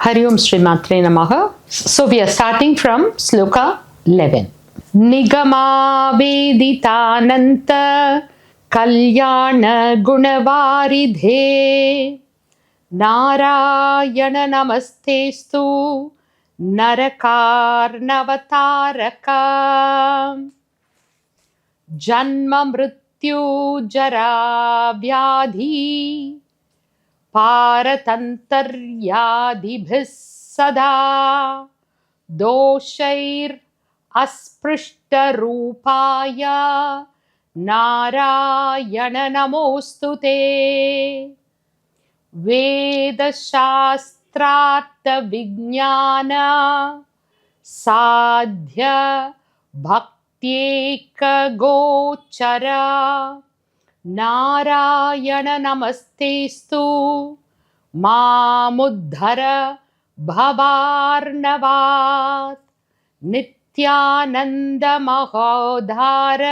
Hari Om Sri Matre Namaha. So we are starting from Sloka 11. Nigama Veditananta Kalyana Gunavaridhe Narayana Namastestu Narakarnavataraka Janma Mrityu Jara Vyadhi पारतंतर्यादिभिः सदा दोषैर अस्पृष्टरूपाय नारायण नमोस्तुते वेदशास्त्रार्थ विज्ञान साध्य भक्त्येक गोचर नारायण नमस्तेस्तु मामुद्धर भवार्णवात् नित्यानंद महोधार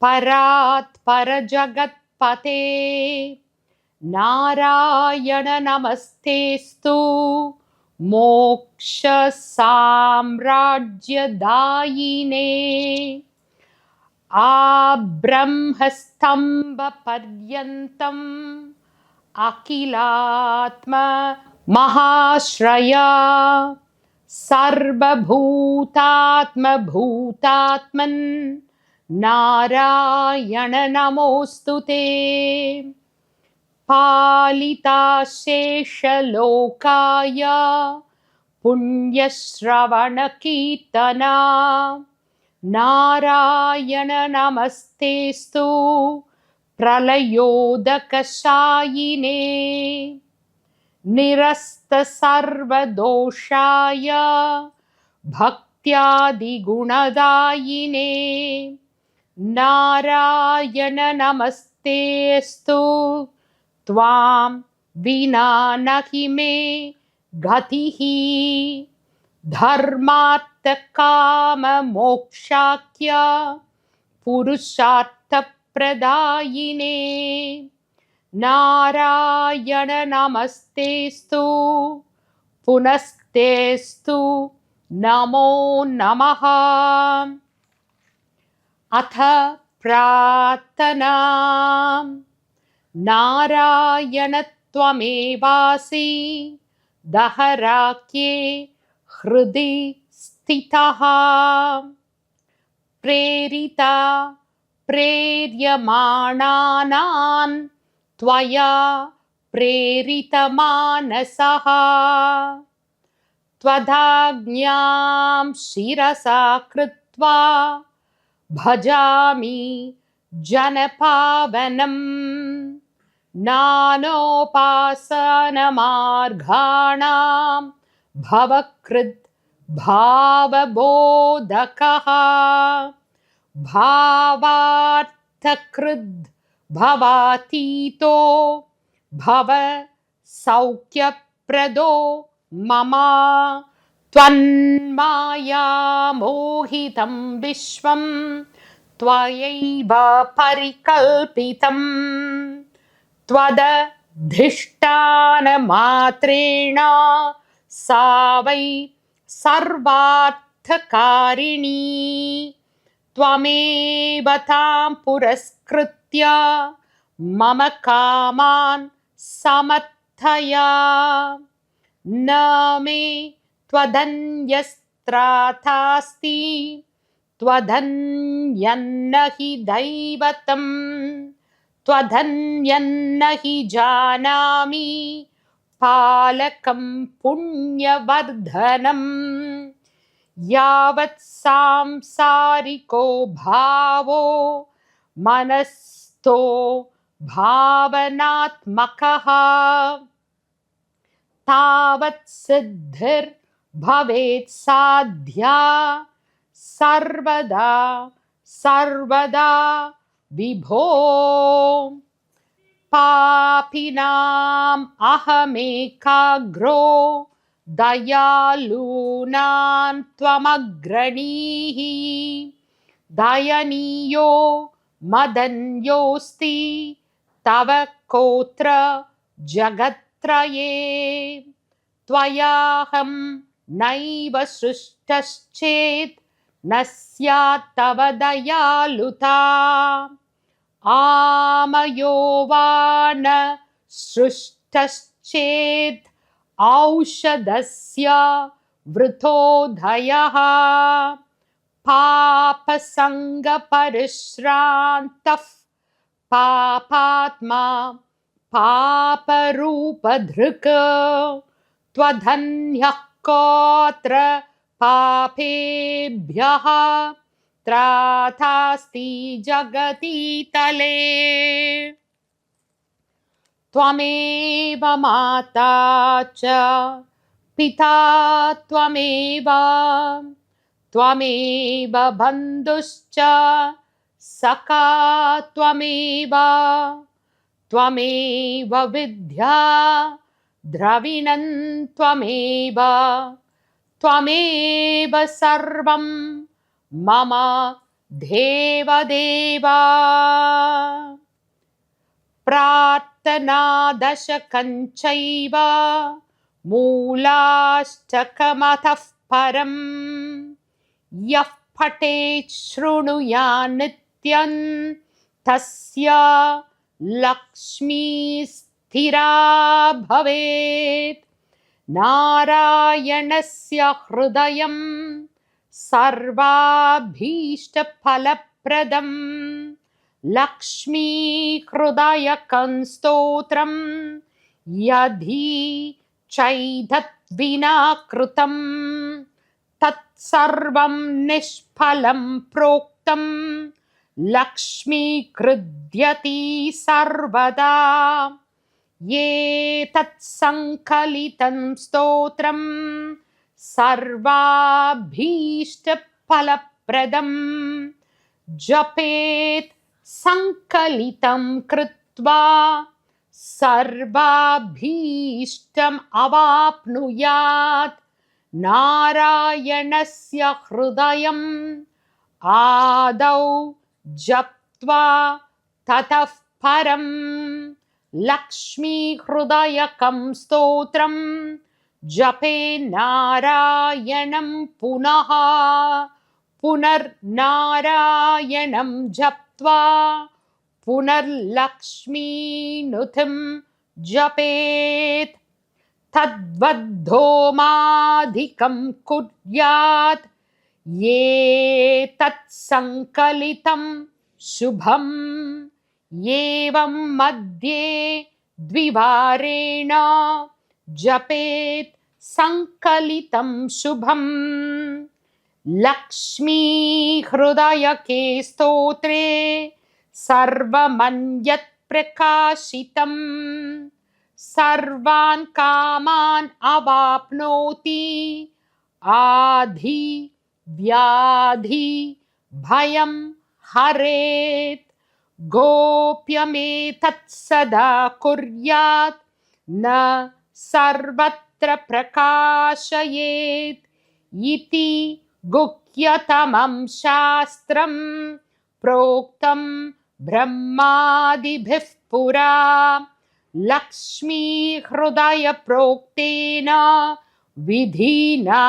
परात् परजगत्पते नारायण नमस्तेस्तु मोक्ष साम्राज्यदायिने आब्रह्मस्तंभ पर्यन्तम् अखिलात्म महाश्रया सर्वभूतात्म भूतात्मन् नारायण नमोस्तुते पालिता शेषलोकाय पुण्यश्रवण कीर्तना नारायण नमस्तेस्तु प्रलयोदकशायिने निरस्त सर्वदोषाय भक्त्यादिगुणदायिने नारायण नमस्तेस्तु त्वां विना नहि मे गतिः धर्मार्थ काम मोक्षाख्य पुरुषार्थ प्रदायिने नारायण नमस्तेस्तु पुनस्तेस्तु नमो नमः। अथ प्रार्थना नारायण त्वमेवासि दहराख्ये हृदि स्थितः प्रेरिता प्रेर्यमाणानां त्वया प्रेरितमानसः त्वदाज्ञां शिरसा कृत्वा भजामि जनपावनम् नानोपासनमार्गाणां भवकृत् भावबोधकः भावार्थकृद् भवातीतो भव सौख्यप्रदो मम त्वन्माया मोहितं विश्वं त्वयैव परिकल्पितं त्वदधिष्ठानमात्रेण सा वै सर्वार्थकारिणी त्वमेव तां पुरस्कृत्य मम कामान् समर्थय न मे त्वदन्यस्त्रातास्ति त्वदन्यन्न हि दैवतम् त्वदन्यन्न हि जानामि पालकं पुण्यवर्धनम् यावत् सांसारिको भावो मनस्थो भावनात्मकः तावत् सिद्धिर्भवेत् साध्या सर्वदा सर्वदा विभो पापिनाम् अहमेकाग्रो दयालूनां त्वमग्रणीः दयनीयो मदन्योऽस्ति तव कोत्र जगत्त्रये त्वयाहं नैव सृष्टश्चेत् न स्यात् तव दयालुता आमयो वा न सृष्टश्चेत् औषधस्य वृथोदयः पापसङ्गपरिश्रान्तः पापात्मा पापरूपधृक् त्वधन्यः कोऽत्र पापेभ्यः त्रातास्ति जगतीतले त्वमेव माता च पिता त्वमेव त्वमेव बन्धुश्च सखा त्वमेव त्वमेव विद्या द्रविणं त्वमेव त्वमेव सर्वं मम देवदेवा प्रार्थनादशकञ्चैव मूलाष्टकमतः परं यः पठेत् शृणुयात् नित्यं तस्य लक्ष्मी स्थिरा भवेत् नारायणस्य हृदयं सर्वाभीष्टफलप्रदं लक्ष्मी हृदयकं स्तोत्रं यदि चैतद्विना कृतं तत्सर्वं निष्फलं प्रोक्तं लक्ष्मी कृध्यति सर्वदा ये तत्सङ्कलितं स्तोत्रं सर्वाभीष्टफलप्रदं जपेत् सङ्कलितं कृत्वा सर्वाभीष्टम् अवाप्नुयात् नारायणस्य हृदयम् आदौ जप्त्वा ततः परं लक्ष्मी हृदयकं स्तोत्रं जपे नारायणं पुनः पुनर्नारायणं जप्त्वा पुनर्लक्ष्मीनुतिं जपेत् तद्वद्धोमाधिकं कुर्यात् ये तत्सङ्कलितं शुभम् एवं मध्ये द्विवारेण जपेत् सङ्कलितं शुभम् लक्ष्मी हृदयके स्तोत्रे सर्वमन्यत् प्रकाशितं सर्वान् कामान् अवाप्नोति आधि व्याधि भयं हरेत् गोप्यमेतत् सदा कुर्यात् न सर्वत्र प्रकाशयेत् इति गुह्यतमं शास्त्रं प्रोक्तं ब्रह्मादिभिः पुरा लक्ष्मी हृदय प्रोक्तेन विधिना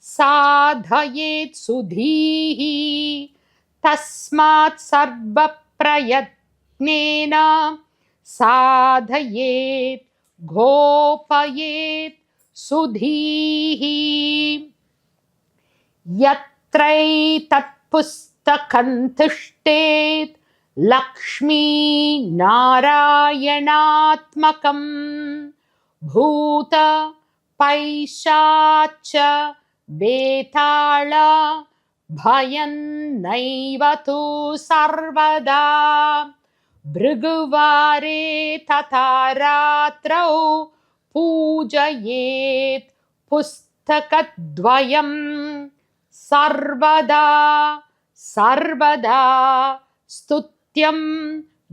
साधयेत् सुधीः तस्मात् सर्वप्रयत्नेन साधयेत् गोपयेत् सुधीः यत्रैतत्पुस्तकं तिष्ठेत् लक्ष्मी नारायणात्मकं भूत पैशाच बेताळ भयं नैव तु सर्वदा भृगुवारे तथा रात्रौ पूजयेत् पुस्तकद्वयं सर्वदा सर्वदा स्तुत्यं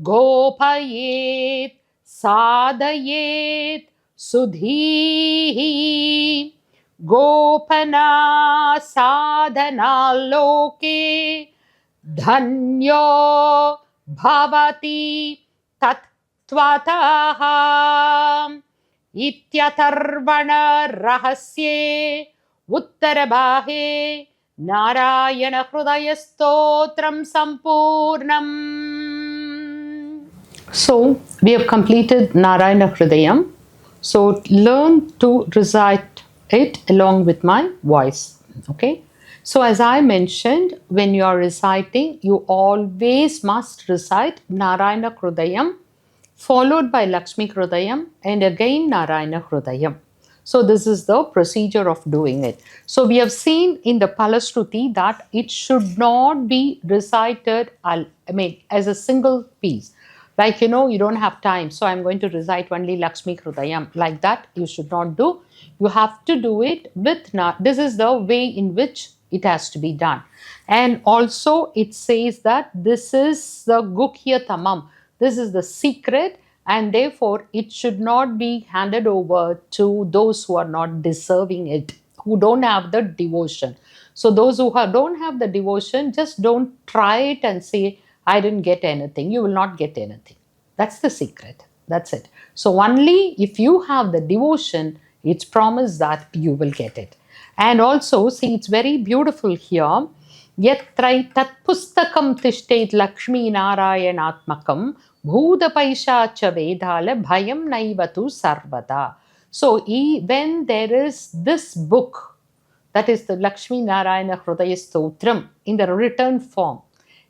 गोपयेत् साधयेत् सुधीः गोपना साधना लोके धन्यो भवति तत्त्वतः इत्यथर्वण रहस्ये उत्तरबाहे नारायण हृदय stotram संपूर्णम. So we have completed Narayana Hridayam. So learn to recite it along with my voice. Okay. So as I mentioned, when you are reciting, you always must recite Narayana Hridayam followed by Lakshmi Hridayam and again Narayana Hridayam. So this is the procedure of doing it. So we have seen in the Palashruti that it should not be recited, as a single piece. Like, you don't have time, so I'm going to recite only Lakshmi Hridayam. Like that, you should not do. You have to do it with, this is the way in which it has to be done. And also, it says that this is the Gukhya Tamam. This is the secret, and therefore, it should not be handed over to those who are not deserving it, who don't have the devotion. So, those who don't have the devotion, just don't try it and say, I didn't get anything. You will not get anything. That's the secret. That's it. So, only if you have the devotion, it's promised that you will get it. And also, see, it's very beautiful here. Yatrai tat pustakam tishtet Lakshmi Narayanatmakam Bhuda Paishacha Vedala Bhayam Naivatu Sarvada. So, when there is this book, that is the Lakshmi Narayana Hridaya Stotram in the written form,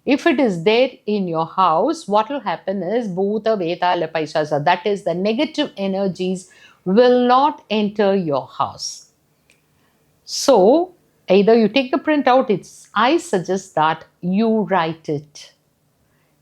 if it is there in your house, what will happen is Bhuta Vedala Paishasa, that is the negative energies will not enter your house. So, either you take the printout, I suggest that you write it.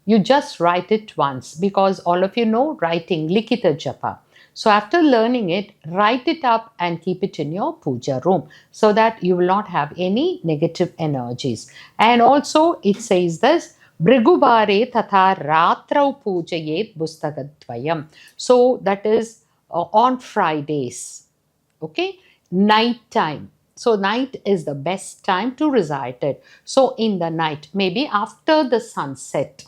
You just write it once, because all of you know writing, Likita Japa. So after learning it, write it up and keep it in your puja room so that you will not have any negative energies. And also it says this, Brigubare tatha ratrau pujayet bustagadvayam. So that is on Fridays. Okay, night time. So night is the best time to recite it. So in the night, maybe after the sunset,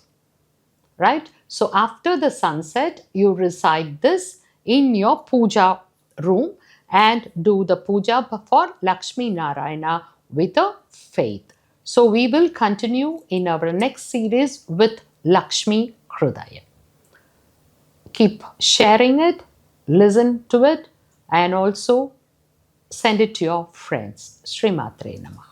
right? So after the sunset, you recite this in your puja room and do the puja for Lakshmi Narayana with a faith. So we will continue in our next series with Lakshmi Hridaya. Keep sharing it, listen to it, and also send it to your friends. Srimatre Namaha.